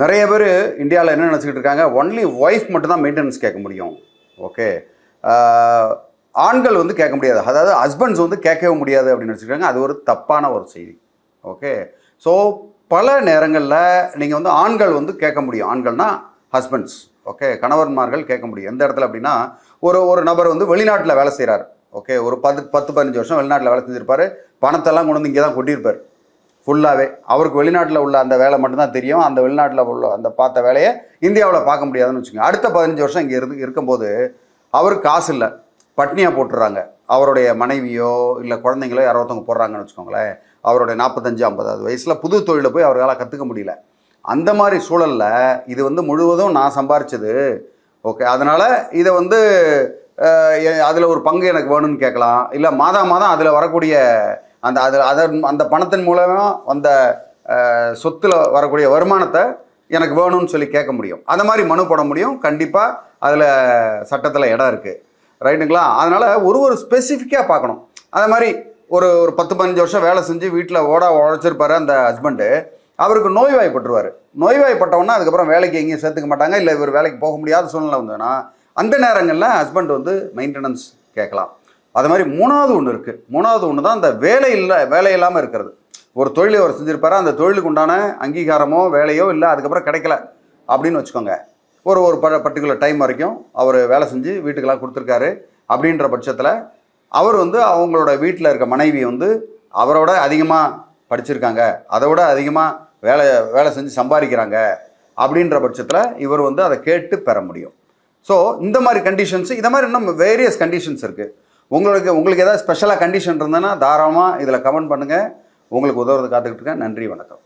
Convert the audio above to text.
நிறைய பேர் இந்தியாவில் என்ன நினச்சிக்கிட்டு இருக்காங்க, ஒன்லி ஒய்ஃப் மட்டும்தான் மெயின்டெனன்ஸ் கேட்க முடியும். ஓகே, ஆண்கள் வந்து கேட்க முடியாது, அதாவது ஹஸ்பண்ட்ஸ் வந்து கேட்கவே முடியாது அப்படின்னு நினச்சிருக்காங்க. அது ஒரு தப்பான ஒரு செய்தி. ஓகே, ஸோ பல நேரங்களில் நீங்கள் வந்து ஆண்கள் வந்து கேட்க முடியும். ஆண்கள்னா ஹஸ்பண்ட்ஸ். ஓகே, கணவன்மார்கள் கேட்க முடியும். எந்த இடத்துல அப்படின்னா, ஒரு நபர் வந்து வெளிநாட்டில் வேலை செய்கிறார். ஓகே, ஒரு 10-15 வருஷம் வெளிநாட்டில் வேலை செஞ்சுருப்பார். பணத்தெல்லாம் கொண்டு வந்து இங்கே தான் கொட்டியிருப்பார் ஃபுல்லாகவே. அவருக்கு வெளிநாட்டில் உள்ள அந்த வேலை மட்டும்தான் தெரியும். அந்த வெளிநாட்டில் உள்ள அந்த பார்த்த வேலையை இந்தியாவில் பார்க்க முடியாதுன்னு வச்சுக்கோங்க. அடுத்த 15 வருஷம் இங்கே இருக்கும்போது அவருக்கு காசு இல்லை, பட்னியாக போட்டுடுறாங்க. அவருடைய மனைவியோ இல்லை குழந்தைங்களோ யாரோ ஒருத்தவங்க போடுறாங்கன்னு வச்சுக்கோங்களேன். அவருடைய 45-50 வயசில் புது தொழிலை போய் அவர்களால் கற்றுக்க முடியல. அந்த மாதிரி சூழலில் இது வந்து முழுவதும் நான் சம்பாரிச்சது. ஓகே, அதனால் இதை வந்து அதில் ஒரு பங்கு எனக்கு வேணும்னு கேட்கலாம். இல்லை மாதம் அதில் வரக்கூடிய அந்த பணத்தின் மூலமாக அந்த சொத்தில் வரக்கூடிய வருமானத்தை எனக்கு வேணும்னு சொல்லி கேட்க முடியும். அந்த மாதிரி மனு போட முடியும். கண்டிப்பாக அதில் சட்டத்தில் இடம் இருக்குது. ரைட்டுங்களா? அதனால் ஒரு ஸ்பெசிஃபிக்காக பார்க்கணும். அது மாதிரி ஒரு 10-15 வருஷம் வேலை செஞ்சு வீட்டில் உழைச்சிருப்பாரு அந்த ஹஸ்பண்டு. அவருக்கு நோய்வாய்ப்பட்டுருவார். நோய்வாய்ப்பட்டவொன்னா அதுக்கப்புறம் வேலைக்கு எங்கேயும் சேர்த்துக்க மாட்டாங்க. இல்லை இவர் வேலைக்கு போக முடியாத சூழ்நிலை வந்ததுன்னா அந்த நேரங்களில் ஹஸ்பண்ட் வந்து மெயின்டெனன்ஸ் கேட்கலாம். அது மாதிரி மூணாவது ஒன்று தான் இந்த வேலை இல்லாமல் இருக்கிறது. ஒரு தொழிலை அவர் செஞ்சுருப்பாரு, அந்த தொழிலுக்கு உண்டான அங்கீகாரமோ வேலையோ இல்லை, அதுக்கப்புறம் கிடைக்கல அப்படின்னு வச்சுக்கோங்க. ஒரு பர்டிகுலர் டைம் வரைக்கும் அவர் வேலை செஞ்சு வீட்டுக்கெல்லாம் கொடுத்துருக்காரு. அப்படின்ற பட்சத்தில் அவர் வந்து அவங்களோட வீட்டில் இருக்க மனைவி வந்து அவரோட அதிகமாக படிச்சிருக்காங்க, அதை விட அதிகமாக வேலை செஞ்சு சம்பாதிக்கிறாங்க. அப்படின்ற பட்சத்தில் இவர் வந்து அதை கேட்டு பெற முடியும். ஸோ இந்த மாதிரி கண்டிஷன்ஸு, இதை மாதிரி இன்னும் வேரியஸ் கண்டிஷன்ஸ் இருக்குது. உங்களுக்கு ஏதாவது ஸ்பெஷலாக கண்டிஷன் இருந்ததுன்னா தாராளமாக இதில் கமெண்ட் பண்ணுங்கள். உங்களுக்கு உதவுறது காத்துக்கிட்டு இருக்கேன். நன்றி, வணக்கம்.